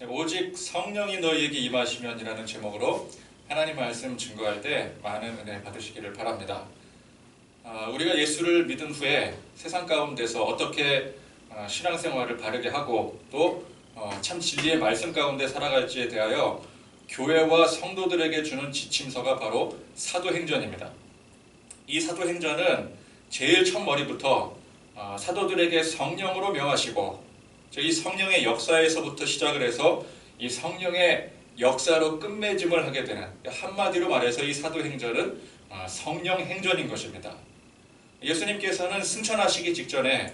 오직 성령이 너희에게 임하시면이라는 제목으로 하나님 말씀 증거할 때 많은 은혜 받으시기를 바랍니다. 우리가 예수를 믿은 후에 세상 가운데서 어떻게 신앙생활을 바르게 하고 또 참 진리의 말씀 가운데 살아갈지에 대하여 교회와 성도들에게 주는 지침서가 바로 사도행전입니다. 이 사도행전은 제일 첫머리부터 사도들에게 성령으로 명하시고 이 성령의 역사에서부터 시작을 해서 이 성령의 역사로 끝맺음을 하게 되는, 한마디로 말해서 이 사도행전은 성령행전인 것입니다. 예수님께서는 승천하시기 직전에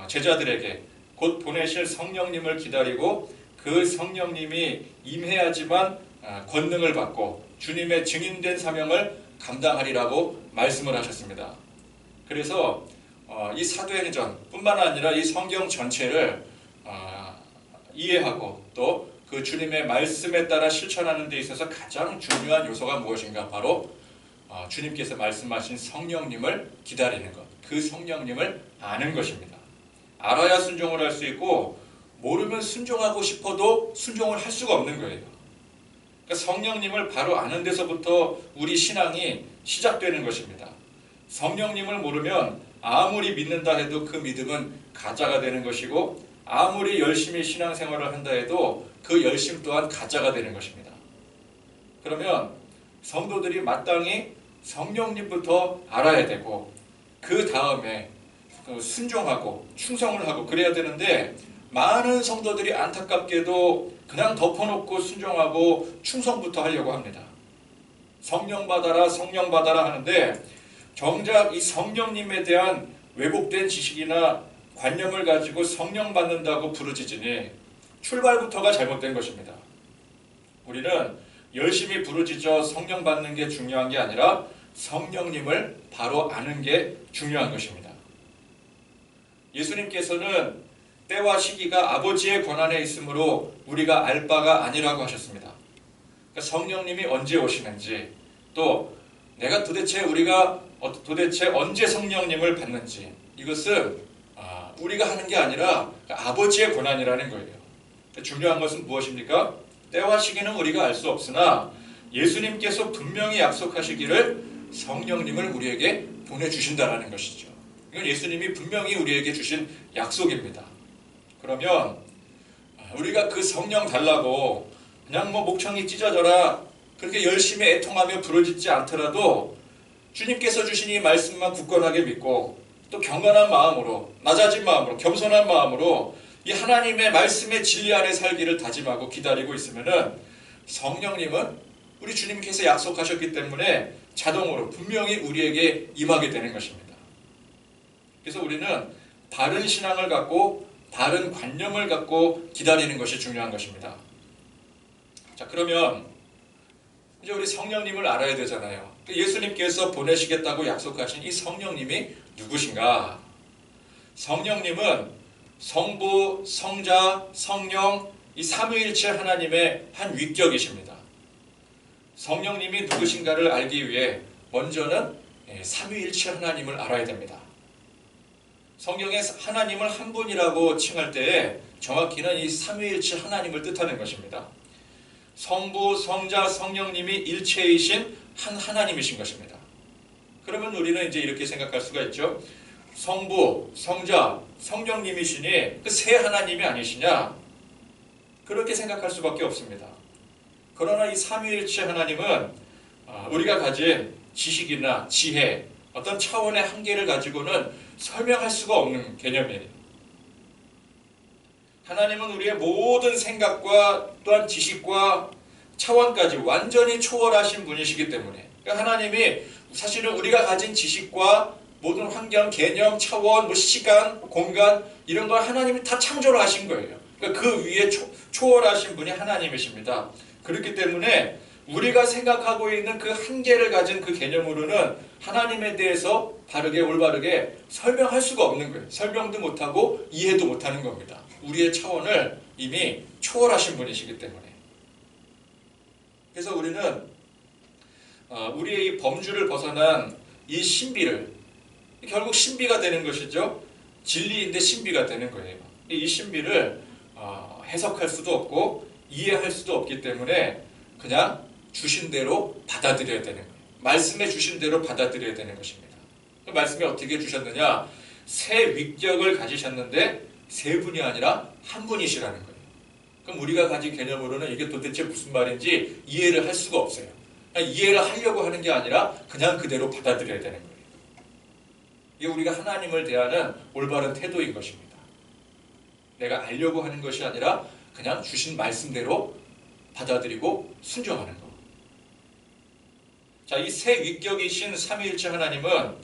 제자들에게 곧 보내실 성령님을 기다리고 그 성령님이 임해야지만 권능을 받고 주님의 증인된 사명을 감당하리라고 말씀을 하셨습니다. 그래서 이 사도행전 뿐만 아니라 이 성경 전체를 이해하고 또 그 주님의 말씀에 따라 실천하는 데 있어서 가장 중요한 요소가 무엇인가? 바로 주님께서 말씀하신 성령님을 기다리는 것, 그 성령님을 아는 것입니다. 알아야 순종을 할 수 있고 모르면 순종하고 싶어도 순종을 할 수가 없는 거예요. 그러니까 성령님을 바로 아는 데서부터 우리 신앙이 시작되는 것입니다. 성령님을 모르면 아무리 믿는다 해도 그 믿음은 가짜가 되는 것이고 아무리 열심히 신앙생활을 한다 해도 그 열심 또한 가짜가 되는 것입니다. 그러면 성도들이 마땅히 성령님부터 알아야 되고 그 다음에 순종하고 충성을 하고 그래야 되는데 많은 성도들이 안타깝게도 그냥 덮어놓고 순종하고 충성부터 하려고 합니다. 성령 받아라 성령 받아라 하는데 정작 이 성령님에 대한 왜곡된 지식이나 관념을 가지고 성령 받는다고 부르짖으니 출발부터가 잘못된 것입니다. 우리는 열심히 부르짖어 성령 받는 게 중요한 게 아니라 성령님을 바로 아는 게 중요한 것입니다. 예수님께서는 때와 시기가 아버지의 권한에 있으므로 우리가 알 바가 아니라고 하셨습니다. 그러니까 성령님이 언제 오시는지 또 우리가 도대체 언제 성령님을 받는지 이것은 우리가 하는 게 아니라 아버지의 권한이라는 거예요. 중요한 것은 무엇입니까? 때와 시기는 우리가 알 수 없으나 예수님께서 분명히 약속하시기를 성령님을 우리에게 보내주신다라는 것이죠. 이건 예수님이 분명히 우리에게 주신 약속입니다. 그러면 우리가 그 성령 달라고 그냥 목청이 찢어져라 그렇게 열심히 애통하며 부르짖지 않더라도 주님께서 주신 이 말씀만 굳건하게 믿고 또 경건한 마음으로 낮아진 마음으로 겸손한 마음으로 이 하나님의 말씀의 진리 안에 살기를 다짐하고 기다리고 있으면은 성령님은 우리 주님께서 약속하셨기 때문에 자동으로 분명히 우리에게 임하게 되는 것입니다. 그래서 우리는 바른 신앙을 갖고 바른 관념을 갖고 기다리는 것이 중요한 것입니다. 자, 그러면 이제 우리 성령님을 알아야 되잖아요. 예수님께서 보내시겠다고 약속하신 이 성령님이 누구신가? 성령님은 성부, 성자, 성령 이 삼위일체 하나님의 한 위격이십니다. 성령님이 누구신가를 알기 위해 먼저는 삼위일체 하나님을 알아야 됩니다. 성경에 하나님을 한 분이라고 칭할 때에 정확히는 이 삼위일체 하나님을 뜻하는 것입니다. 성부, 성자, 성령님이 일체이신 한 하나님이신 것입니다. 그러면 우리는 이제 이렇게 생각할 수가 있죠. 성부, 성자, 성령님이시니 그 세 하나님이 아니시냐? 그렇게 생각할 수밖에 없습니다. 그러나 이 삼위일체 하나님은 우리가 가진 지식이나 지혜, 어떤 차원의 한계를 가지고는 설명할 수가 없는 개념이에요. 하나님은 우리의 모든 생각과 또한 지식과 차원까지 완전히 초월하신 분이시기 때문에 그러니까 하나님이 사실은 우리가 가진 지식과 모든 환경, 개념, 차원, 시간, 공간 이런 걸 하나님이 다 창조를 하신 거예요. 그러니까 그 위에 초월하신 분이 하나님이십니다. 그렇기 때문에 우리가 생각하고 있는 그 한계를 가진 그 개념으로는 하나님에 대해서 바르게 올바르게 설명할 수가 없는 거예요. 설명도 못하고 이해도 못하는 겁니다. 우리의 차원을 이미 초월하신 분이시기 때문에. 그래서 우리는 우리의 이 범주를 벗어난 이 신비를 결국 신비가 되는 것이죠. 진리인데 신비가 되는 거예요. 이 신비를 해석할 수도 없고 이해할 수도 없기 때문에 그냥 주신 대로 받아들여야 되는 거예요. 말씀에 주신 대로 받아들여야 되는 것입니다. 그 말씀에 어떻게 주셨느냐? 새 위격을 가지셨는데 세 분이 아니라 한 분이시라는 거예요. 그럼 우리가 가진 개념으로는 이게 도대체 무슨 말인지 이해를 할 수가 없어요. 이해를 하려고 하는 게 아니라 그냥 그대로 받아들여야 되는 거예요. 이게 우리가 하나님을 대하는 올바른 태도인 것입니다. 내가 알려고 하는 것이 아니라 그냥 주신 말씀대로 받아들이고 순종하는 것. 자, 이 새 위격이신 삼위일체 하나님은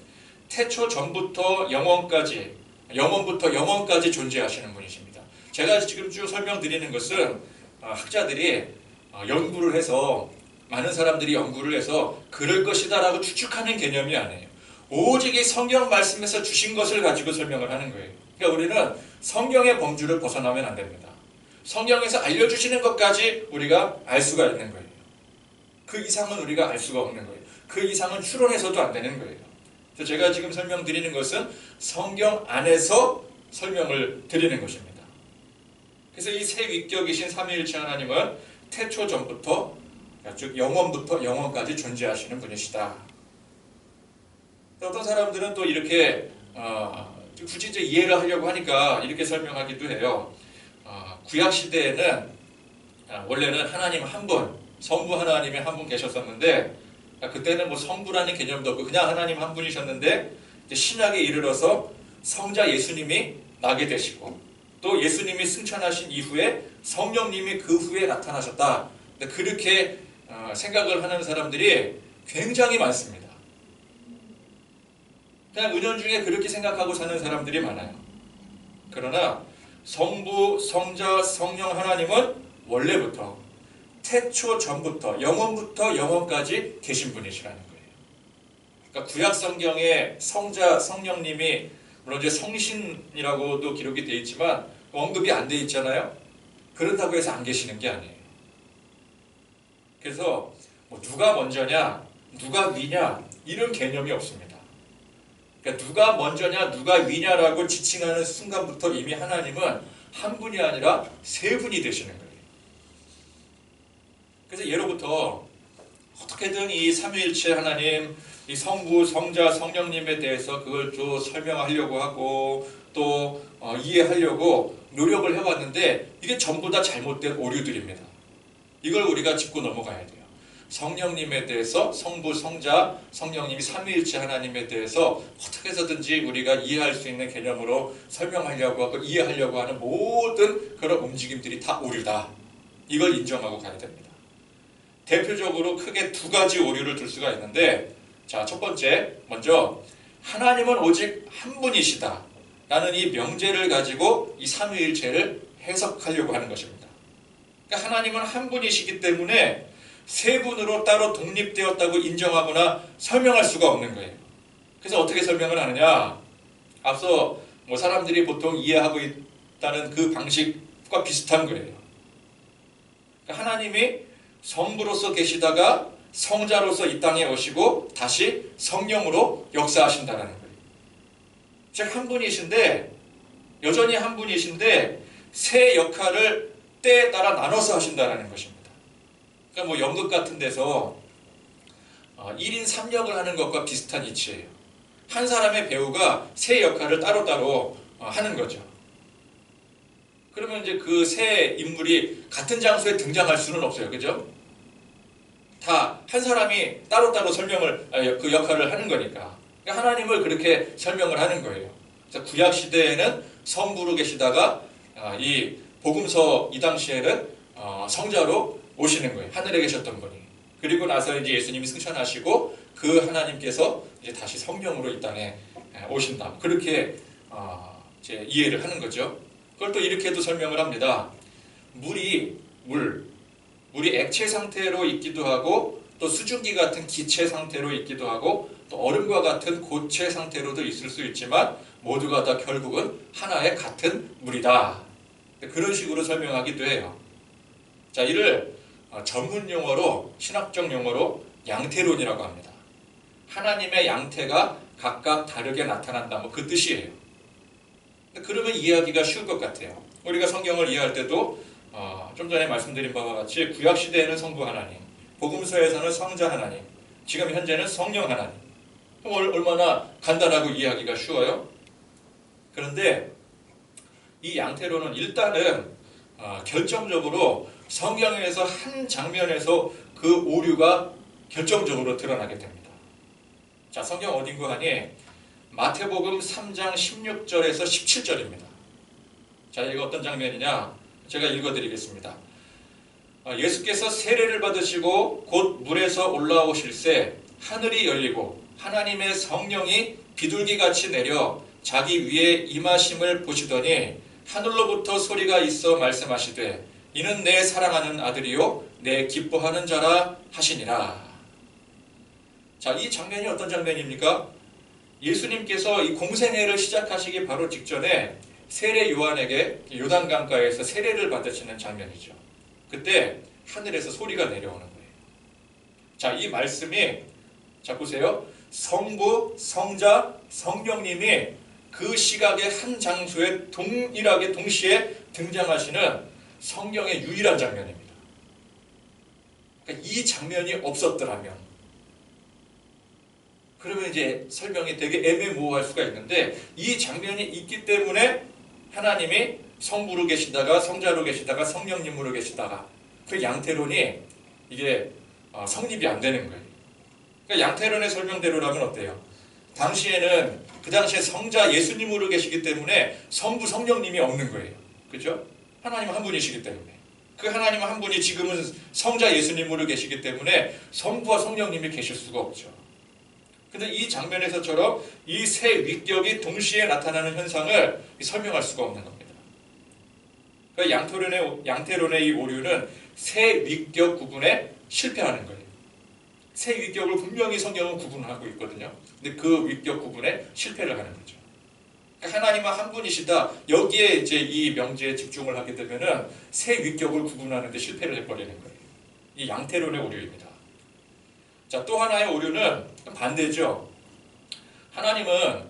태초 전부터 영원부터 영원까지 존재하시는 분이십니다. 제가 지금 쭉 설명드리는 것은 학자들이 연구를 해서, 많은 사람들이 연구를 해서 그럴 것이다 라고 추측하는 개념이 아니에요. 오직 이 성경 말씀에서 주신 것을 가지고 설명을 하는 거예요. 그러니까 우리는 성경의 범주를 벗어나면 안 됩니다. 성경에서 알려주시는 것까지 우리가 알 수가 있는 거예요. 그 이상은 우리가 알 수가 없는 거예요. 그 이상은 추론해서도 안 되는 거예요. 그래서 제가 지금 설명드리는 것은 성경 안에서 설명을 드리는 것입니다. 그래서 이 새 위격이신 삼위일체 하나님은 태초 전부터, 즉 영원부터 영원까지 존재하시는 분이시다. 어떤 사람들은 또 이렇게 굳이 이제 이해를 하려고 하니까 이렇게 설명하기도 해요. 구약 시대에는 원래는 하나님 한 분, 성부 하나님이 한 분 계셨었는데, 그때는 뭐 성부라는 개념도 없고 그냥 하나님 한 분이셨는데, 이제 신약에 이르러서 성자 예수님이 나게 되시고, 또 예수님이 승천하신 이후에 성령님이 그 후에 나타나셨다. 그렇게 생각을 하는 사람들이 굉장히 많습니다. 그냥 은연중에 그렇게 생각하고 사는 사람들이 많아요. 그러나 성부, 성자, 성령 하나님은 원래부터, 태초 전부터, 영원부터 영원까지 계신 분이시라는 거예요. 그러니까 구약 성경에 성자, 성령님이 물론 이제 성신이라고도 기록이 되어 있지만 언급이 안 되어 있잖아요. 그렇다고 해서 안 계시는 게 아니에요. 그래서 뭐 누가 먼저냐, 누가 위냐 이런 개념이 없습니다. 그러니까 누가 먼저냐, 누가 위냐라고 지칭하는 순간부터 이미 하나님은 한 분이 아니라 세 분이 되시는 거예요. 그래서 예로부터 어떻게든 이 삼위일체 하나님, 이 성부, 성자, 성령님에 대해서 그걸 좀 설명하려고 하고 또 이해하려고 노력을 해왔는데 이게 전부 다 잘못된 오류들입니다. 이걸 우리가 짚고 넘어가야 돼요. 성령님에 대해서, 성부, 성자, 성령님이 삼위일체 하나님에 대해서 어떻게 해서든지 우리가 이해할 수 있는 개념으로 설명하려고 하고 이해하려고 하는 모든 그런 움직임들이 다 오류다. 이걸 인정하고 가야 됩니다. 대표적으로 크게 두 가지 오류를 들 수가 있는데, 자, 첫 번째, 먼저 하나님은 오직 한 분이시다 라는 이 명제를 가지고 이 삼위일체를 해석하려고 하는 것입니다. 그러니까 하나님은 한 분이시기 때문에 세 분으로 따로 독립되었다고 인정하거나 설명할 수가 없는 거예요. 그래서 어떻게 설명을 하느냐? 앞서 뭐 사람들이 보통 이해하고 있다는 그 방식과 비슷한 거예요. 그러니까 하나님이 성부로서 계시다가 성자로서 이 땅에 오시고 다시 성령으로 역사하신다는 거예요. 즉 한 분이신데, 여전히 한 분이신데 세 역할을 때에 따라 나눠서 하신다는 것입니다. 그러니까 뭐 연극 같은 데서 1인 3역을 하는 것과 비슷한 이치예요. 한 사람의 배우가 세 역할을 따로따로 하는 거죠. 그러면 이제 그 세 인물이 같은 장소에 등장할 수는 없어요. 그죠? 다 한 사람이 따로따로 그 역할을 하는 거니까. 그러니까 하나님을 그렇게 설명을 하는 거예요. 그래서 구약 시대에는 성부로 계시다가 이 복음서 이 당시에는 성자로 오시는 거예요. 하늘에 계셨던 분이. 그리고 나서 이제 예수님이 승천하시고 그 하나님께서 이제 다시 성령으로 이 땅에 오신다. 그렇게 이제 이해를 하는 거죠. 그걸 또 이렇게도 설명을 합니다. 물이 액체 상태로 있기도 하고 또 수증기 같은 기체 상태로 있기도 하고 또 얼음과 같은 고체 상태로도 있을 수 있지만 모두가 다 결국은 하나의 같은 물이다. 그런 식으로 설명하기도 해요. 자, 이를 전문 용어로, 신학적 용어로 양태론이라고 합니다. 하나님의 양태가 각각 다르게 나타난다. 뭐 그 뜻이에요. 그러면 이해하기가 쉬울 것 같아요. 우리가 성경을 이해할 때도 좀 전에 말씀드린 바와 같이 구약 시대에는 성부 하나님, 복음서에서는 성자 하나님, 지금 현재는 성령 하나님. 얼마나 간단하고 이해하기가 쉬워요? 그런데 이 양태론은 일단은 결정적으로 성경에서 한 장면에서 그 오류가 결정적으로 드러나게 됩니다. 자, 성경 어딘고 하니 마태복음 3장 16절에서 17절입니다. 자, 이거 어떤 장면이냐? 제가 읽어드리겠습니다. 예수께서 세례를 받으시고 곧 물에서 올라오실새 하늘이 열리고 하나님의 성령이 비둘기같이 내려 자기 위에 임하심을 보시더니 하늘로부터 소리가 있어 말씀하시되 이는 내 사랑하는 아들이요 내 기뻐하는 자라 하시니라. 자, 이 장면이 어떤 장면입니까? 예수님께서 이 공생애를 시작하시기 바로 직전에 세례 요한에게 요단강가에서 세례를 받으시는 장면이죠. 그때 하늘에서 소리가 내려오는 거예요. 자, 이 말씀이, 자 보세요. 성부, 성자, 성령님이 그 시각의 한 장소에 동일하게 동시에 등장하시는 성경의 유일한 장면입니다. 그러니까 이 장면이 없었더라면, 그러면 이제 설명이 되게 애매모호할 수가 있는데, 이 장면이 있기 때문에 하나님이 성부로 계시다가 성자로 계시다가 성령님으로 계시다가 그 양태론이 이게 성립이 안 되는 거예요. 그러니까 양태론의 설명대로라면 어때요? 당시에는 그 당시에 성자 예수님으로 계시기 때문에 성부 성령님이 없는 거예요. 그렇죠? 하나님 한 분이시기 때문에. 그 하나님 한 분이 지금은 성자 예수님으로 계시기 때문에 성부와 성령님이 계실 수가 없죠. 근데 이 장면에서처럼 이 세 위격이 동시에 나타나는 현상을 설명할 수가 없는 겁니다. 그러니까 양태론의 이 오류는 세 위격 구분에 실패하는 거예요. 세 위격을 분명히 성경은 구분하고 있거든요. 근데 그 위격 구분에 실패를 하는 거죠. 그러니까 하나님은 한 분이시다. 여기에 이제 이 명제에 집중을 하게 되면은 세 위격을 구분하는 데 실패를 해버리는 거예요. 이 양태론의 오류입니다. 자, 또 하나의 오류는 반대죠. 하나님은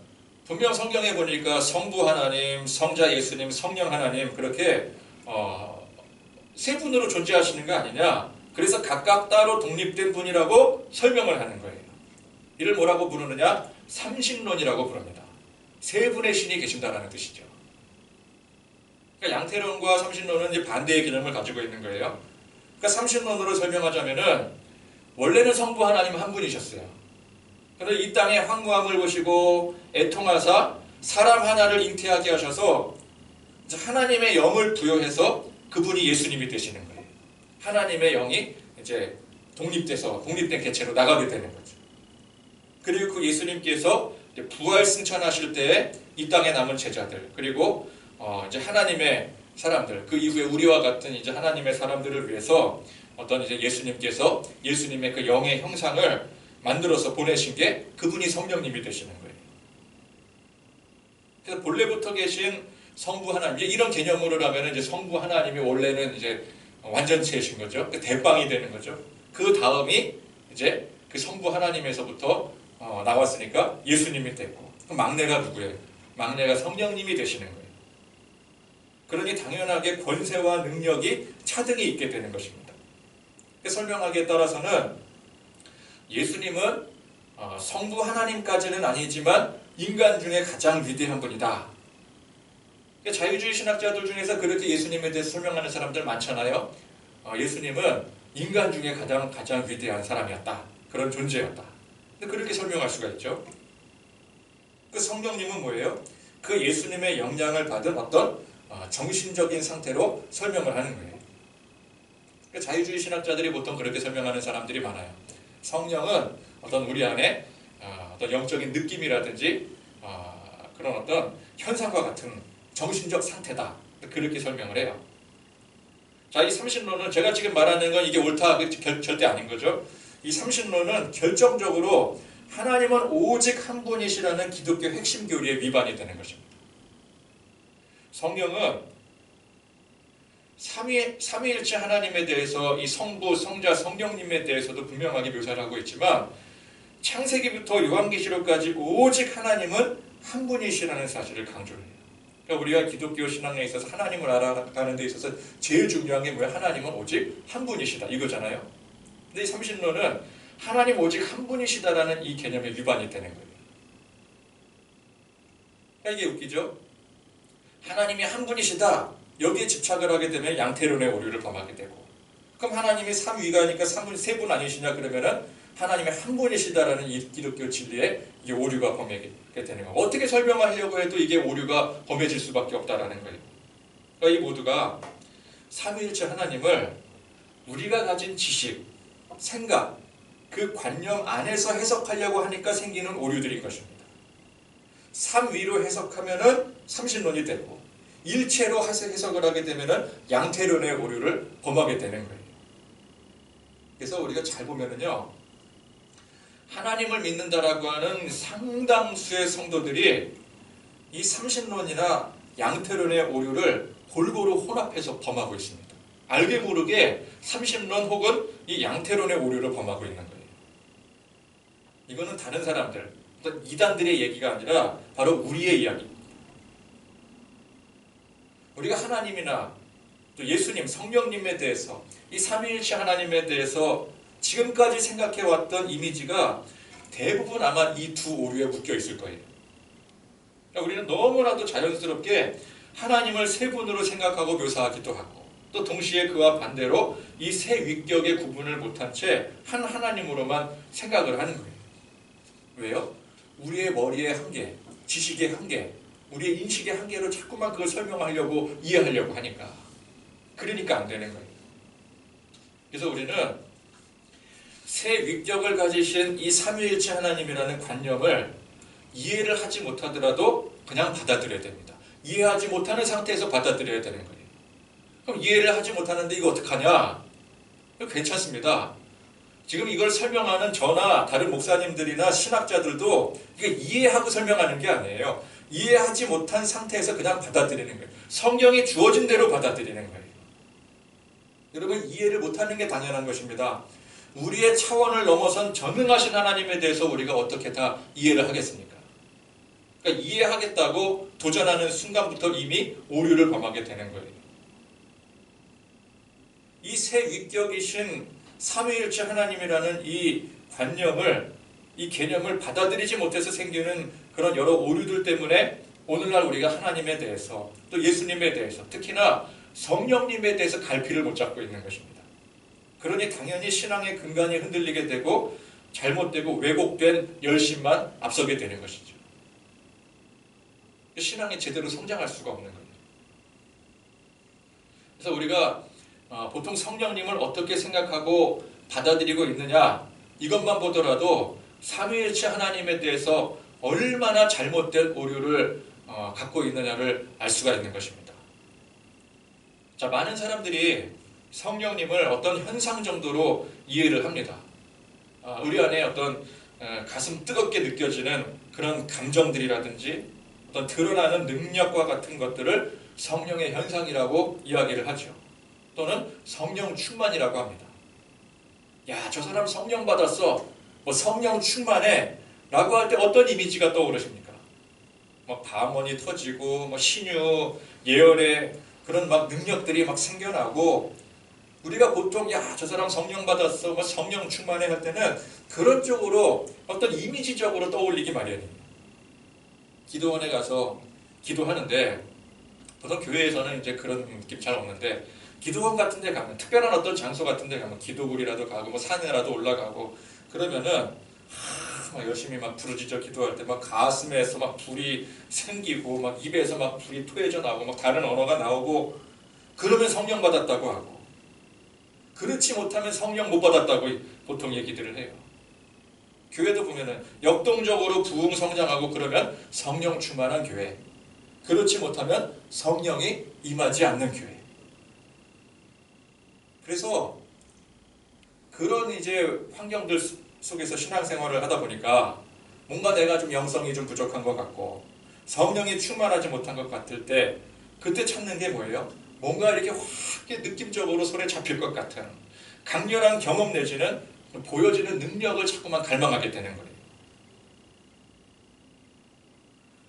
분명 성경에 보니까 성부 하나님, 성자 예수님, 성령 하나님 그렇게 세 분으로 존재하시는 거 아니냐. 그래서 각각 따로 독립된 분이라고 설명을 하는 거예요. 이를 뭐라고 부르느냐? 삼신론이라고 부릅니다. 세 분의 신이 계신다는 뜻이죠. 그러니까 양태론과 삼신론은 이제 반대의 개념을 가지고 있는 거예요. 그러니까 삼신론으로 설명하자면은 원래는 성부 하나님 한 분이셨어요. 그런데 이 땅에 황무함을 보시고 애통하사 사람 하나를 잉태하게 하셔서 하나님의 영을 부여해서 그분이 예수님이 되시는 거예요. 하나님의 영이 이제 독립된 개체로 나가게 되는 거죠. 그리고 그 예수님께서 부활 승천하실 때에 이 땅에 남은 제자들, 그리고 이제 하나님의 사람들, 그 이후에 우리와 같은 이제 하나님의 사람들을 위해서 어떤 이제 예수님께서 예수님의 그 영의 형상을 만들어서 보내신 게 그분이 성령님이 되시는 거예요. 그래서 본래부터 계신 성부 하나님, 이제 이런 개념으로 하면 이제 성부 하나님이 원래는 이제 완전체이신 거죠. 대빵이 되는 거죠. 그 다음이 이제 그 성부 하나님에서부터 나왔으니까 예수님이 됐고, 그럼 막내가 누구예요? 막내가 성령님이 되시는 거예요. 그러니 당연하게 권세와 능력이 차등이 있게 되는 것입니다. 설명하기에 따라서는 예수님은 성부 하나님까지는 아니지만 인간 중에 가장 위대한 분이다. 자유주의 신학자들 중에서 그렇게 예수님에 대해서 설명하는 사람들 많잖아요. 예수님은 인간 중에 가장 위대한 사람이었다. 그런 존재였다. 근데 그렇게 설명할 수가 있죠. 그 성령님은 뭐예요? 그 예수님의 영향을 받은 어떤 정신적인 상태로 설명을 하는 거예요. 자유주의 신학자들이 보통 그렇게 설명하는 사람들이 많아요. 성령은 어떤 우리 안에 어떤 영적인 느낌이라든지 그런 어떤 현상과 같은 정신적 상태다. 그렇게 설명을 해요. 자, 이 삼신론은 제가 지금 말하는 건 이게 옳다 절대 아닌 거죠. 이 삼신론은 결정적으로 하나님은 오직 한 분이시라는 기독교 핵심 교리에 위반이 되는 것입니다. 성경은 삼위일체 하나님에 대해서 이 성부, 성자, 성령님에 대해서도 분명하게 묘사를 하고 있지만 창세기부터 요한계시록까지 오직 하나님은 한 분이시라는 사실을 강조해요. 그러니까 우리가 기독교 신앙에 있어서 하나님을 알아가는 데 있어서 제일 중요한 게 뭐야? 하나님은 오직 한 분이시다 이거잖아요. 근데 이 삼신론은 하나님 오직 한 분이시다라는 이 개념에 위반이 되는 거예요. 그러니까 이게 웃기죠? 하나님이 한 분이시다. 여기에 집착을 하게 되면 양태론의 오류를 범하게 되고, 그럼 하나님이 삼위가니까 세 분 아니시냐 그러면은 하나님이 한 분이시다라는 이 기독교 진리에 이게 오류가 범하게 되는 거예요. 어떻게 설명하려고 해도 이게 오류가 범해질 수밖에 없다라는 거예요. 그러니까 이 모두가 삼위일체 하나님을 우리가 가진 지식, 생각, 그 관념 안에서 해석하려고 하니까 생기는 오류들인 것입니다. 삼위로 해석하면은 삼신론이 되고, 일체로 해석을 하게 되면은 양태론의 오류를 범하게 되는 거예요. 그래서 우리가 잘 보면은요, 하나님을 믿는다라고 하는 상당수의 성도들이 이 삼신론이나 양태론의 오류를 골고루 혼합해서 범하고 있습니다. 알게 모르게 삼신론 혹은 이 양태론의 오류를 범하고 있는 거예요. 이거는 다른 사람들, 어떤 이단들의 얘기가 아니라 바로 우리의 이야기입니다. 우리가 하나님이나 또 예수님, 성령님에 대해서, 이 삼위일체 하나님에 대해서 지금까지 생각해왔던 이미지가 대부분 아마 이 두 오류에 묶여 있을 거예요. 그러니까 우리는 너무나도 자연스럽게 하나님을 세 분으로 생각하고 묘사하기도 하고, 또 동시에 그와 반대로 이 세 위격의 구분을 못한 채 한 하나님으로만 생각을 하는 거예요. 왜요? 우리의 머리의 한계, 지식의 한계, 우리의 인식의 한계로 자꾸만 그걸 설명하려고, 이해하려고 하니까. 그러니까 안 되는 거예요. 그래서 우리는 세 위격을 가지신 이 삼위일체 하나님이라는 관념을 이해를 하지 못하더라도 그냥 받아들여야 됩니다. 이해하지 못하는 상태에서 받아들여야 되는 거예요. 그럼 이해를 하지 못하는데 이거 어떡하냐? 괜찮습니다. 지금 이걸 설명하는 저나 다른 목사님들이나 신학자들도 이게 이해하고 설명하는 게 아니에요. 이해하지 못한 상태에서 그냥 받아들이는 거예요. 성경이 주어진 대로 받아들이는 거예요. 여러분, 이해를 못하는 게 당연한 것입니다. 우리의 차원을 넘어선 전능하신 하나님에 대해서 우리가 어떻게 다 이해를 하겠습니까? 그러니까 이해하겠다고 도전하는 순간부터 이미 오류를 범하게 되는 거예요. 이 세 위격이신 삼위일체 하나님이라는 이 관념을, 이 개념을 받아들이지 못해서 생기는 그런 여러 오류들 때문에 오늘날 우리가 하나님에 대해서, 또 예수님에 대해서, 특히나 성령님에 대해서 갈피를 못 잡고 있는 것입니다. 그러니 당연히 신앙의 근간이 흔들리게 되고 잘못되고 왜곡된 열심만 앞서게 되는 것이죠. 신앙이 제대로 성장할 수가 없는 거예요. 그래서 우리가 보통 성령님을 어떻게 생각하고 받아들이고 있느냐, 이것만 보더라도 삼위일체 하나님에 대해서 얼마나 잘못된 오류를 갖고 있느냐를 알 수가 있는 것입니다. 자, 많은 사람들이 성령님을 어떤 현상 정도로 이해를 합니다. 우리 안에 어떤 가슴 뜨겁게 느껴지는 그런 감정들이라든지 어떤 드러나는 능력과 같은 것들을 성령의 현상이라고 이야기를 하죠. 또는 성령 충만이라고 합니다. 야, 저 사람 성령 받았어, 뭐 성령 충만해 라고 할 때 어떤 이미지가 떠오르십니까? 뭐 방언이 터지고 뭐 신유, 예언의 그런 막 능력들이 막 생겨나고, 우리가 보통 야, 저 사람 성령 받았어, 뭐 성령 충만해 할 때는 그런 쪽으로 어떤 이미지적으로 떠올리기 마련이에요. 기도원에 가서 기도하는데, 보통 교회에서는 이제 그런 느낌 잘 없는데, 기도원 같은 데 가면, 특별한 어떤 장소 같은 데 가면 기도굴이라도 가고 뭐 산에라도 올라가고 그러면은 막 열심히 막 부르짖어 기도할 때 막 가슴에서 막 불이 생기고 막 입에서 막 불이 토해져 나오고 막 다른 언어가 나오고, 그러면 성령 받았다고 하고, 그렇지 못하면 성령 못 받았다고 보통 얘기들을 해요. 교회도 보면은 역동적으로 부흥 성장하고 그러면 성령 충만한 교회, 그렇지 못하면 성령이 임하지 않는 교회. 그래서 그런 이제 환경들 속에서 신앙생활을 하다 보니까 뭔가 내가 좀 영성이 좀 부족한 것 같고 성령이 충만하지 못한 것 같을 때, 그때 찾는 게 뭐예요? 뭔가 이렇게 확 느낌적으로 손에 잡힐 것 같은 강렬한 경험 내지는 보여지는 능력을 자꾸만 갈망하게 되는 거예요.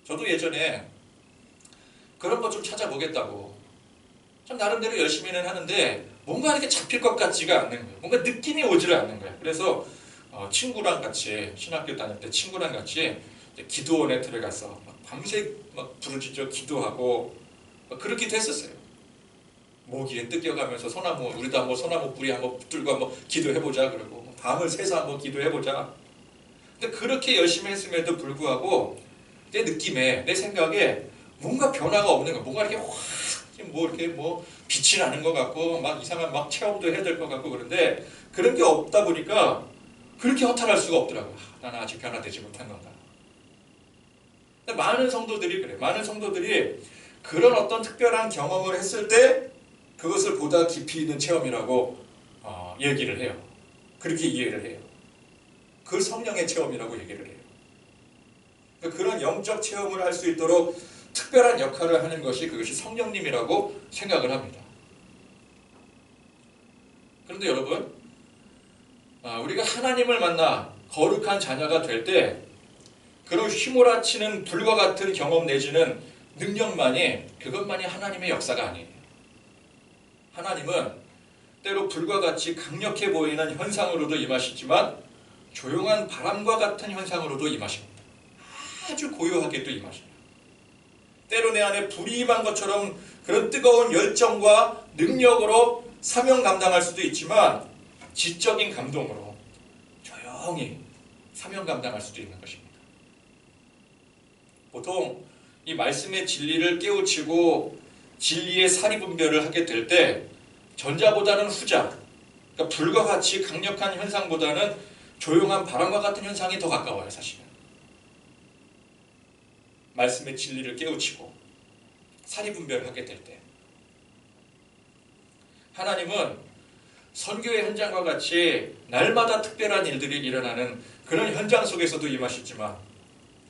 저도 예전에 그런 거 좀 찾아보겠다고. 참 나름대로 열심히는 하는데 뭔가 이렇게 잡힐 것 같지가 않는 거예요. 뭔가 느낌이 오지를 않는 거예요. 그래서 친구랑 같이 신학교 다닐 때 친구랑 같이 이제 기도원에 들어가서 막 밤새 막 부르짖어 기도하고 막 그렇기도 했었어요. 모기에 뜯겨가면서 소나무 우리도 한번 소나무 뿌리 한번 붙들고 한번 기도해보자 그러고 밤을 새서 한번 기도해보자. 근데 그렇게 열심히 했음에도 불구하고 내 느낌에 내 생각에 뭔가 변화가 없는 거야. 뭔가 이렇게 확 뭐 이렇게 뭐 빛이 나는 것 같고 막 이상한 막 체험도 해야 될 것 같고 그런데 그런 게 없다 보니까 그렇게 허탈할 수가 없더라고요. 나는 아직 변화되지 못한 건가. 근데 많은 성도들이 그래. 많은 성도들이 그런 어떤 특별한 경험을 했을 때 그것을 보다 깊이 있는 체험이라고 얘기를 해요. 그렇게 이해를 해요. 그걸 성령의 체험이라고 얘기를 해요. 그런 영적 체험을 할 수 있도록 특별한 역할을 하는 것이 그것이 성령님이라고 생각을 합니다. 그런데 여러분, 우리가 하나님을 만나 거룩한 자녀가 될 때 그런 휘몰아치는 불과 같은 경험 내지는 능력만이 그것만이 하나님의 역사가 아니에요. 하나님은 때로 불과 같이 강력해 보이는 현상으로도 임하시지만 조용한 바람과 같은 현상으로도 임하십니다. 아주 고요하게도 임하십니다. 때로 내 안에 불이 임한 것처럼 그런 뜨거운 열정과 능력으로 사명 감당할 수도 있지만 지적인 감동으로 조용히 사명 감당할 수도 있는 것입니다. 보통 이 말씀의 진리를 깨우치고 진리의 사리분별을 하게 될 때 전자보다는 후자, 그러니까 불과 같이 강력한 현상보다는 조용한 바람과 같은 현상이 더 가까워요. 사실은 말씀의 진리를 깨우치고 사리분별하게 될 때 하나님은 선교의 현장과 같이 날마다 특별한 일들이 일어나는 그런 현장 속에서도 임하시지만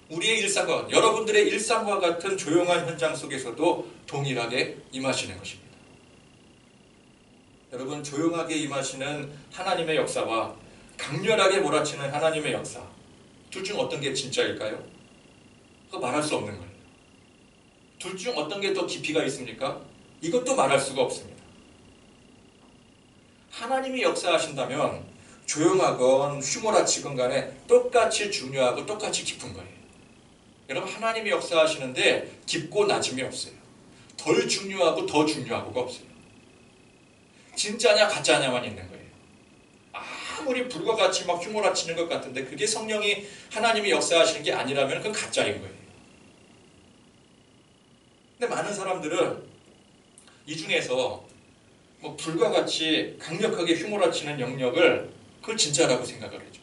우리의 일상과 여러분들의 일상과 같은 조용한 현장 속에서도 동일하게 임하시는 것입니다. 여러분, 조용하게 임하시는 하나님의 역사와 강렬하게 몰아치는 하나님의 역사, 둘 중 어떤 게 진짜일까요? 그거 말할 수 없는 거예요. 둘 중 어떤 게 더 깊이가 있습니까? 이것도 말할 수가 없습니다. 하나님이 역사하신다면 조용하건 휘몰아치건 간에 똑같이 중요하고 똑같이 깊은 거예요. 여러분, 하나님이 역사하시는데 깊고 낮음이 없어요. 덜 중요하고 더 중요하고가 없어요. 진짜냐 가짜냐만 있는 거예요. 아무리 불과 같이 막 휘몰아치는 것 같은데 그게 성령이 하나님이 역사하시는 게 아니라면 그건 가짜인 거예요. 근데 많은 사람들은 이 중에서 뭐 불과 같이 강력하게 휘몰아치는 영역을 그걸 진짜라고 생각을 해죠.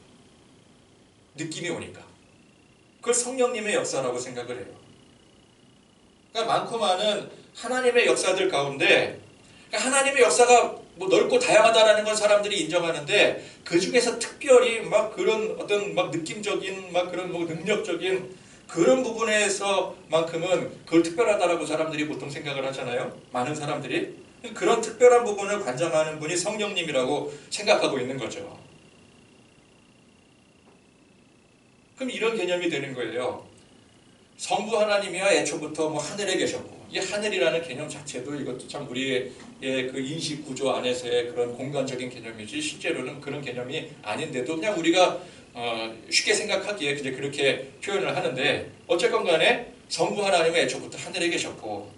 느낌이 오니까. 그걸 성령님의 역사라고 생각을 해요. 그러니까 많고 많은 하나님의 역사들 가운데 하나님의 역사가 뭐 넓고 다양하다라는 건 사람들이 인정하는데 그 중에서 특별히 막 그런 어떤 막 느낌적인 막 그런 뭐 능력적인 그런 부분에서만큼은 그걸 특별하다라고 사람들이 보통 생각을 하잖아요. 많은 사람들이 그런 특별한 부분을 관장하는 분이 성령님이라고 생각하고 있는 거죠. 그럼 이런 개념이 되는 거예요. 성부 하나님이야 애초부터 뭐 하늘에 계셨고 이 하늘이라는 개념 자체도 이것도 참 우리의 그 인식 구조 안에서의 그런 공간적인 개념이지 실제로는 그런 개념이 아닌데도 그냥 우리가 쉽게 생각하기에 이제 그렇게 표현을 하는데 어쨌건 간에 성부 하나님은 애초부터 하늘에 계셨고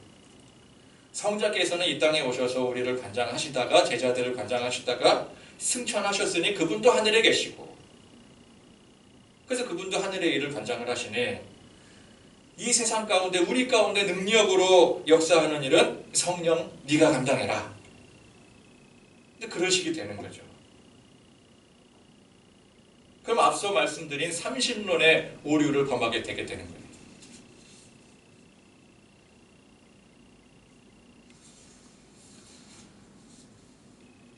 성자께서는 이 땅에 오셔서 우리를 관장하시다가 제자들을 관장하시다가 승천하셨으니 그분도 하늘에 계시고 그래서 그분도 하늘의 일을 관장을 하시니 이 세상 가운데 우리 가운데 능력으로 역사하는 일은 성령 네가 감당해라. 근데 그러시게 되는 거죠. 그럼 앞서 말씀드린 삼신론의 오류를 범하게 되게 되는 거예요.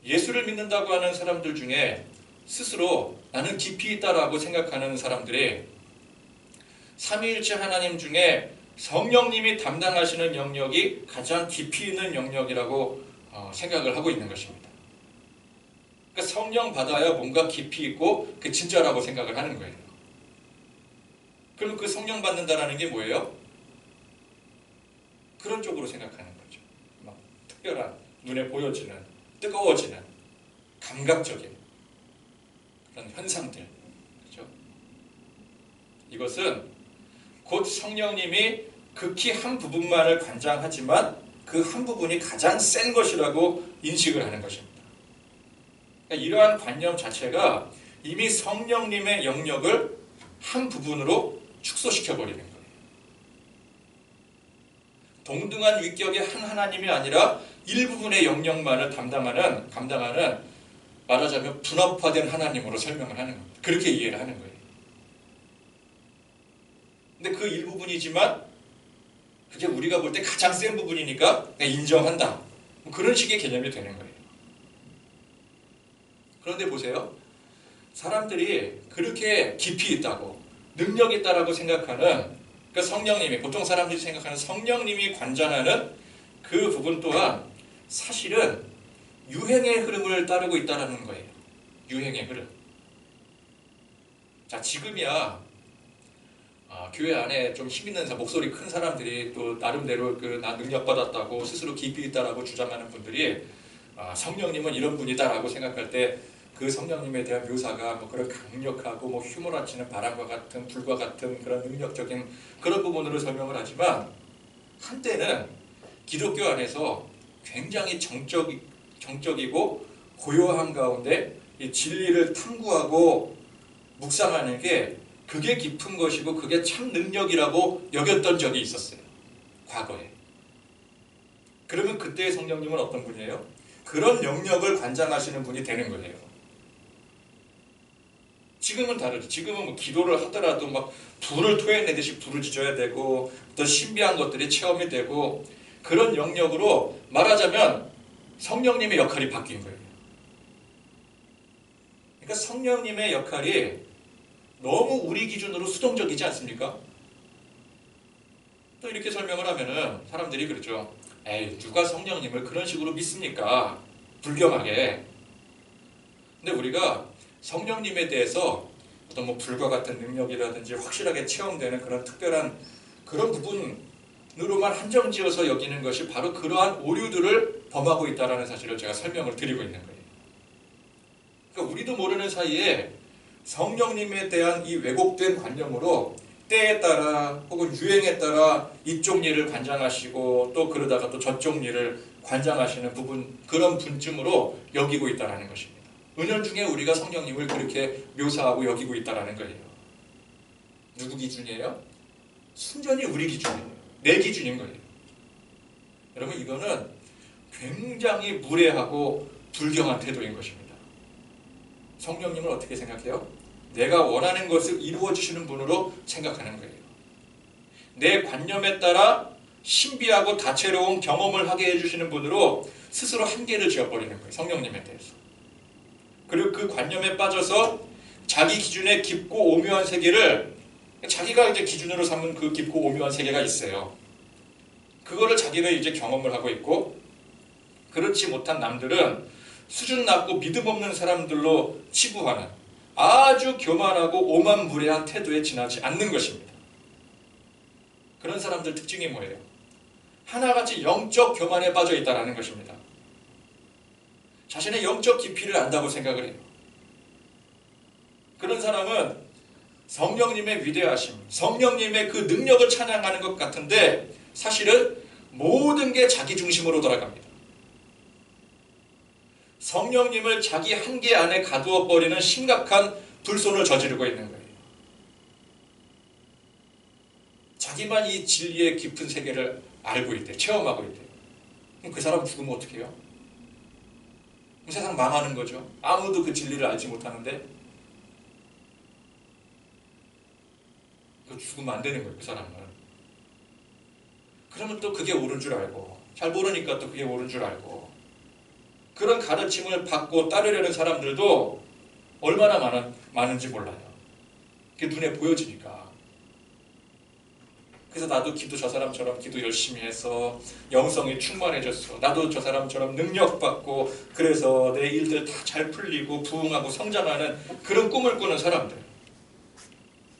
예수를 믿는다고 하는 사람들 중에 스스로 나는 깊이 있다라고 생각하는 사람들이 삼위일체 하나님 중에 성령님이 담당하시는 영역이 가장 깊이 있는 영역이라고 생각을 하고 있는 것입니다. 그러니까 성령 받아야 뭔가 깊이 있고 그 진짜라고 생각을 하는 거예요. 그럼 그 성령 받는다라는 게 뭐예요? 그런 쪽으로 생각하는 거죠. 막 특별한, 눈에 보여지는, 뜨거워지는, 감각적인 그런 현상들. 그렇죠? 이것은 곧 성령님이 극히 한 부분만을 관장하지만 그 한 부분이 가장 센 것이라고 인식을 하는 것입니다. 그러니까 이러한 관념 자체가 이미 성령님의 영역을 한 부분으로 축소시켜버리는 거예요. 동등한 위격의 한 하나님이 아니라 일부분의 영역만을 감당하는 말하자면 분업화된 하나님으로 설명을 하는 겁니다. 그렇게 이해를 하는 거예요. 근데 그 일부분이지만 그게 우리가 볼 때 가장 센 부분이니까 인정한다. 그런 식의 개념이 되는 거예요. 그런데 보세요. 사람들이 그렇게 깊이 있다고, 능력이 있다라고 생각하는, 그러니까 성령님이, 보통 사람들이 생각하는 성령님이 관장하는 그 부분 또한 사실은 유행의 흐름을 따르고 있다는 거예요. 유행의 흐름. 자, 지금이야 교회 안에 좀 힘 있는 목소리 큰 사람들이 또 나름대로 나 능력 받았다고 스스로 깊이 있다라고 주장하는 분들이 성령님은 이런 분이다라고 생각할 때 그 성령님에 대한 묘사가 뭐 그런 강력하고 뭐 휘몰아치는 바람과 같은 불과 같은 그런 능력적인 그런 부분으로 설명을 하지만, 한때는 기독교 안에서 굉장히 정적이고 고요한 가운데 이 진리를 탐구하고 묵상하는 게 그게 깊은 것이고 그게 참 능력이라고 여겼던 적이 있었어요. 과거에. 그러면 그때의 성령님은 어떤 분이에요? 그런 영역을 관장하시는 분이 되는 거예요. 지금은 다르죠. 지금은 뭐 기도를 하더라도 막 불을 토해내듯이 불을 지져야 되고 어떤 신비한 것들이 체험이 되고 그런 영역으로 말하자면 성령님의 역할이 바뀐 거예요. 그러니까 성령님의 역할이 너무 우리 기준으로 수동적이지 않습니까? 또 이렇게 설명을 하면은 사람들이 그러죠. 에이, 누가 성령님을 그런 식으로 믿습니까? 불경하게. 근데 우리가 성령님에 대해서 어떤 뭐 불과 같은 능력이라든지 확실하게 체험되는 그런 특별한 그런 부분으로만 한정지어서 여기는 것이 바로 그러한 오류들을 범하고 있다는 사실을 제가 설명을 드리고 있는 거예요. 그러니까 우리도 모르는 사이에 성령님에 대한 이 왜곡된 관념으로 때에 따라 혹은 유행에 따라 이쪽 일을 관장하시고 또 그러다가 또 저쪽 일을 관장하시는 부분, 그런 분쯤으로 여기고 있다는 것입니다. 은연중에 우리가 성령님을 그렇게 묘사하고 여기고 있다는 거예요. 누구 기준이에요? 순전히 우리 기준이에요. 내 기준인 거예요. 여러분, 이거는 굉장히 무례하고 불경한 태도인 것입니다. 성령님을 어떻게 생각해요? 내가 원하는 것을 이루어 주시는 분으로 생각하는 거예요. 내 관념에 따라 신비하고 다채로운 경험을 하게 해주시는 분으로 스스로 한계를 지어버리는 거예요. 성령님에 대해서. 그리고 그 관념에 빠져서 자기 기준의 깊고 오묘한 세계를, 자기가 이제 기준으로 삼은 그 깊고 오묘한 세계가 있어요. 그거를 자기는 이제 경험을 하고 있고, 그렇지 못한 남들은 수준 낮고 믿음 없는 사람들로 치부하는 아주 교만하고 오만무례한 태도에 지나지 않는 것입니다. 그런 사람들 특징이 뭐예요? 하나같이 영적 교만에 빠져 있다는 것입니다. 자신의 영적 깊이를 안다고 생각을 해요. 그런 사람은 성령님의 위대하심, 성령님의 그 능력을 찬양하는 것 같은데 사실은 모든 게 자기 중심으로 돌아갑니다. 성령님을 자기 한계 안에 가두어 버리는 심각한 불손을 저지르고 있는 거예요. 자기만 이 진리의 깊은 세계를 알고 있대, 체험하고 있대. 그럼 그 사람 죽으면 어떻게 해요? 세상 망하는 거죠. 아무도 그 진리를 알지 못하는데 그 죽으면 안 되는 거예요. 그 사람은. 그러면 또 그게 옳은 줄 알고, 잘 모르니까 또 그게 옳은 줄 알고, 그런 가르침을 받고 따르려는 사람들도 얼마나 많은지 몰라요. 그게 눈에 보여지니까. 그래서 나도 저 사람처럼 기도 열심히 해서 영성이 충만해졌어. 나도 저 사람처럼 능력받고 그래서 내 일들 다 잘 풀리고 부흥하고 성장하는 그런 꿈을 꾸는 사람들.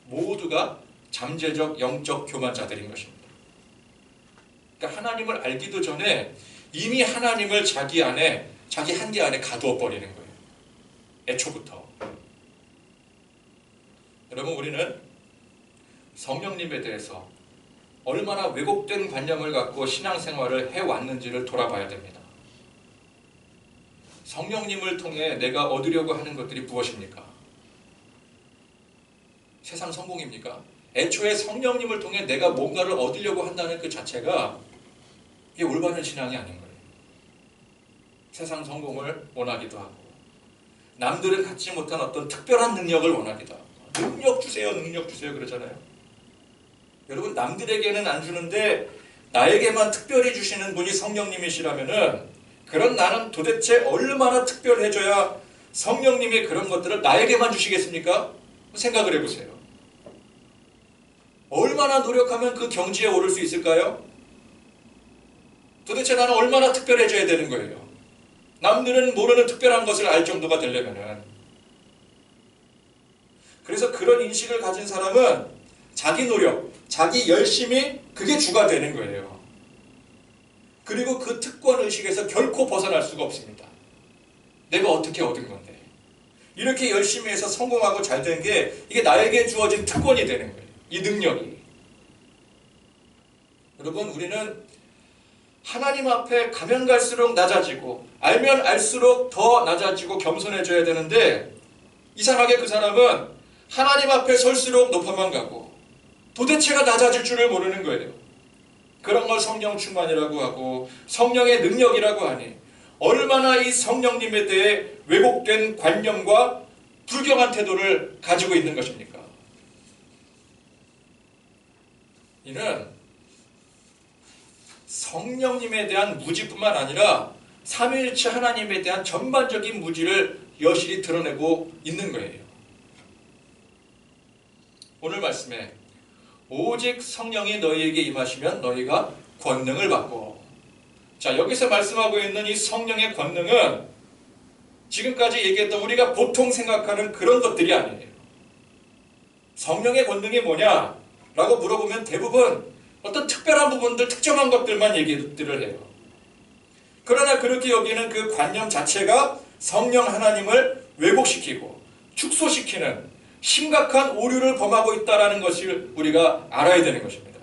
모두가 잠재적 영적 교만자들인 것입니다. 그러니까 하나님을 알기도 전에 이미 하나님을 자기 안에, 자기 한계 안에 가두어 버리는 거예요. 애초부터. 여러분, 우리는 성령님에 대해서 얼마나 왜곡된 관념을 갖고 신앙생활을 해왔는지를 돌아봐야 됩니다. 성령님을 통해 내가 얻으려고 하는 것들이 무엇입니까? 세상 성공입니까? 애초에 성령님을 통해 내가 뭔가를 얻으려고 한다는 그 자체가 이게 올바른 신앙이 아닌 거예요. 세상 성공을 원하기도 하고, 남들은 갖지 못한 어떤 특별한 능력을 원하기도 하고, 능력 주세요, 능력 주세요 그러잖아요. 여러분, 남들에게는 안 주는데 나에게만 특별히 주시는 분이 성령님이시라면은, 그런 나는 도대체 얼마나 특별해져야 성령님이 그런 것들을 나에게만 주시겠습니까? 생각을 해보세요. 얼마나 노력하면 그 경지에 오를 수 있을까요? 도대체 나는 얼마나 특별해져야 되는 거예요? 남들은 모르는 특별한 것을 알 정도가 되려면은. 그래서 그런 인식을 가진 사람은 자기 노력, 자기 열심이 그게 주가 되는 거예요. 그리고 그 특권의식에서 결코 벗어날 수가 없습니다. 내가 어떻게 얻은 건데. 이렇게 열심히 해서 성공하고 잘 된 게 이게 나에게 주어진 특권이 되는 거예요. 이 능력이. 여러분, 우리는 하나님 앞에 가면 갈수록 낮아지고 알면 알수록 더 낮아지고 겸손해져야 되는데, 이상하게 그 사람은 하나님 앞에 설수록 높아만 가고 도대체가 낮아질 줄을 모르는 거예요. 그런 걸 성령 충만이라고 하고 성령의 능력이라고 하니 얼마나 이 성령님에 대해 왜곡된 관념과 불경한 태도를 가지고 있는 것입니까? 이는 성령님에 대한 무지뿐만 아니라 삼위일체 하나님에 대한 전반적인 무지를 여실히 드러내고 있는 거예요. 오늘 말씀에 오직 성령이 너희에게 임하시면 너희가 권능을 받고. 자, 여기서 말씀하고 있는 이 성령의 권능은 지금까지 얘기했던 우리가 보통 생각하는 그런 것들이 아니에요. 성령의 권능이 뭐냐? 라고 물어보면 대부분 어떤 특별한 부분들, 특정한 것들만 얘기들을 해요. 그러나 그렇게 여기는 그 관념 자체가 성령 하나님을 왜곡시키고 축소시키는 심각한 오류를 범하고 있다는 것을 우리가 알아야 되는 것입니다.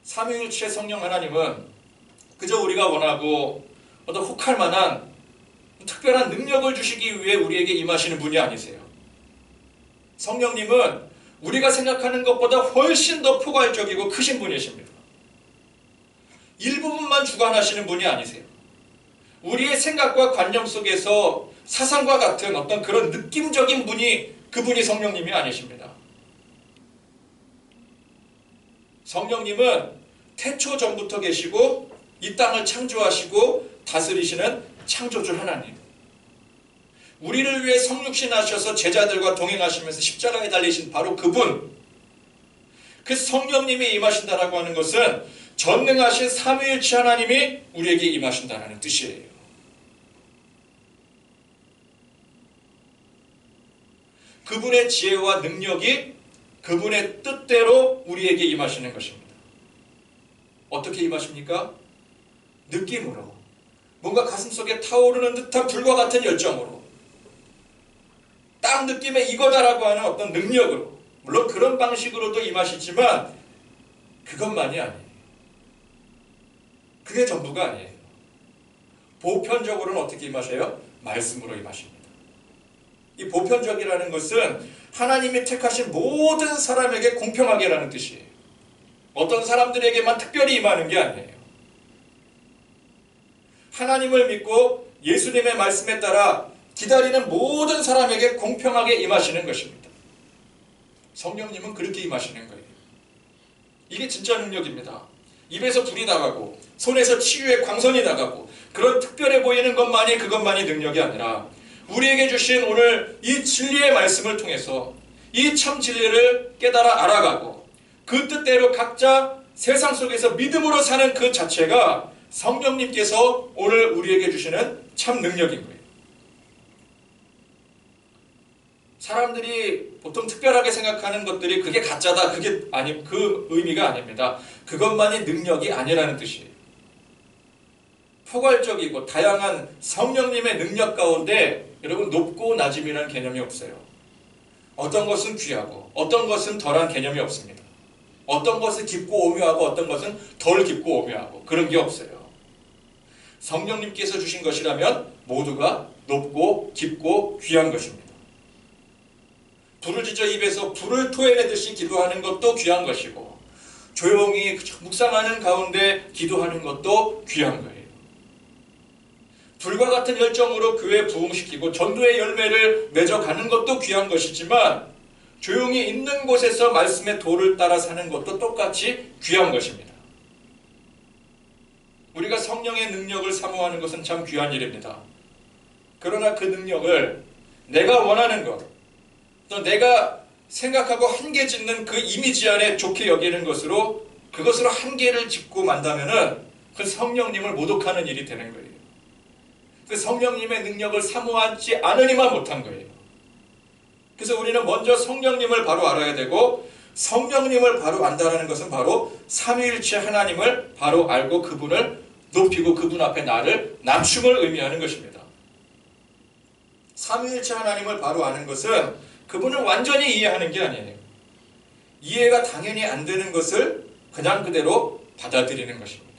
삼위일체 성령 하나님은 그저 우리가 원하고 어떤 혹할 만한 특별한 능력을 주시기 위해 우리에게 임하시는 분이 아니세요. 성령님은 우리가 생각하는 것보다 훨씬 더 포괄적이고 크신 분이십니다. 일부분만 주관하시는 분이 아니세요. 우리의 생각과 관념 속에서 사상과 같은 어떤 그런 느낌적인 분이, 그분이 성령님이 아니십니다. 성령님은 태초 전부터 계시고 이 땅을 창조하시고 다스리시는 창조주 하나님. 우리를 위해 성육신 하셔서 제자들과 동행하시면서 십자가에 달리신 바로 그분. 그 성령님이 임하신다라고 하는 것은 전능하신 삼위일체 하나님이 우리에게 임하신다는 뜻이에요. 그분의 지혜와 능력이 그분의 뜻대로 우리에게 임하시는 것입니다. 어떻게 임하십니까? 느낌으로, 뭔가 가슴속에 타오르는 듯한 불과 같은 열정으로, 딱 느낌에 이거다라고 하는 어떤 능력으로, 물론 그런 방식으로도 임하시지만 그것만이 아니에요. 그게 전부가 아니에요. 보편적으로는 어떻게 임하셔요? 말씀으로 임하십니다. 이 보편적이라는 것은 하나님이 택하신 모든 사람에게 공평하게라는 뜻이에요. 어떤 사람들에게만 특별히 임하는 게 아니에요. 하나님을 믿고 예수님의 말씀에 따라 기다리는 모든 사람에게 공평하게 임하시는 것입니다. 성령님은 그렇게 임하시는 거예요. 이게 진짜 능력입니다. 입에서 불이 나가고 손에서 치유의 광선이 나가고 그런 특별해 보이는 것만이 그것만이 능력이 아니라 우리에게 주신 오늘 이 진리의 말씀을 통해서 이 참 진리를 깨달아 알아가고 그 뜻대로 각자 세상 속에서 믿음으로 사는 그 자체가 성령님께서 오늘 우리에게 주시는 참 능력인 거예요. 사람들이 보통 특별하게 생각하는 것들이 그게 가짜다, 그게 아니, 그 의미가 아닙니다. 그것만이 능력이 아니라는 뜻이에요. 포괄적이고 다양한 성령님의 능력 가운데 여러분 높고 낮음이라는 개념이 없어요. 어떤 것은 귀하고 어떤 것은 덜한 개념이 없습니다. 어떤 것은 깊고 오묘하고 어떤 것은 덜 깊고 오묘하고 그런 게 없어요. 성령님께서 주신 것이라면 모두가 높고 깊고 귀한 것입니다. 불을 지져 입에서 불을 토해내듯이 기도하는 것도 귀한 것이고 조용히 묵상하는 가운데 기도하는 것도 귀한 거예요. 불과 같은 열정으로 교회에 부흥시키고 전도의 열매를 맺어가는 것도 귀한 것이지만 조용히 있는 곳에서 말씀의 도를 따라 사는 것도 똑같이 귀한 것입니다. 우리가 성령의 능력을 사모하는 것은 참 귀한 일입니다. 그러나 그 능력을 내가 원하는 것, 또 내가 생각하고 한계 짓는 그 이미지 안에 좋게 여기는 것으로 그것으로 한계를 짓고 만다면은 그 성령님을 모독하는 일이 되는 거예요. 그 성령님의 능력을 사모하지 않으니만 못한 거예요. 그래서 우리는 먼저 성령님을 바로 알아야 되고 성령님을 바로 안다는 것은 바로 삼위일체 하나님을 바로 알고 그분을 높이고 그분 앞에 나를 낮춤을 의미하는 것입니다. 삼위일체 하나님을 바로 아는 것은 그분을 완전히 이해하는 게 아니에요. 이해가 당연히 안 되는 것을 그냥 그대로 받아들이는 것입니다.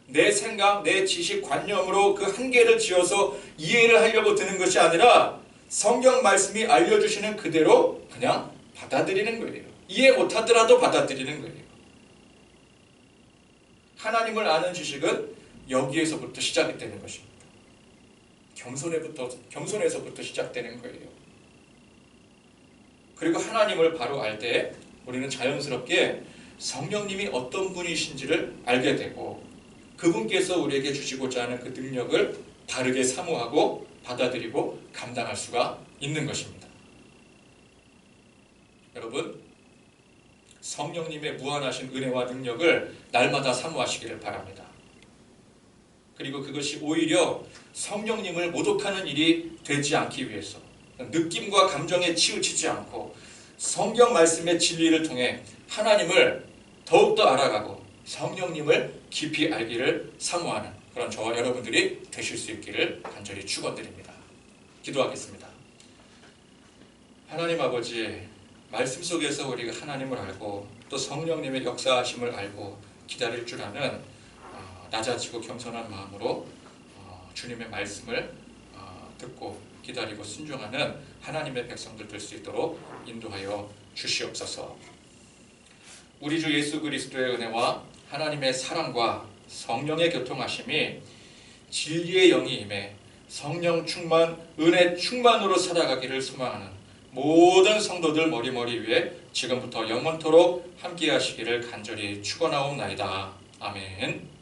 내 생각, 내 지식, 관념으로 그 한계를 지어서 이해를 하려고 드는 것이 아니라 성경 말씀이 알려주시는 그대로 그냥 받아들이는 거예요. 이해 못하더라도 받아들이는 거예요. 하나님을 아는 지식은 여기에서부터 시작이 되는 것입니다. 겸손에서부터 시작되는 거예요. 그리고 하나님을 바로 알 때 우리는 자연스럽게 성령님이 어떤 분이신지를 알게 되고 그분께서 우리에게 주시고자 하는 그 능력을 바르게 사모하고 받아들이고 감당할 수가 있는 것입니다. 여러분, 성령님의 무한하신 은혜와 능력을 날마다 사모하시기를 바랍니다. 그리고 그것이 오히려 성령님을 모독하는 일이 되지 않기 위해서 느낌과 감정에 치우치지 않고 성경 말씀의 진리를 통해 하나님을 더욱더 알아가고 성령님을 깊이 알기를 사모하는 그런 저와 여러분들이 되실 수 있기를 간절히 축원드립니다. 기도하겠습니다. 하나님 아버지, 말씀 속에서 우리가 하나님을 알고 또 성령님의 역사하심을 알고 기다릴 줄 아는 낮아지고 겸손한 마음으로 주님의 말씀을 듣고 기다리고 순종하는 하나님의 백성들 될 수 있도록 인도하여 주시옵소서. 우리 주 예수 그리스도의 은혜와 하나님의 사랑과 성령의 교통하심이 진리의 영이 임해 성령 충만, 은혜 충만으로 살아가기를 소망하는 모든 성도들 머리머리 위에 지금부터 영원토록 함께 하시기를 간절히 축원하옵나이다. 아멘.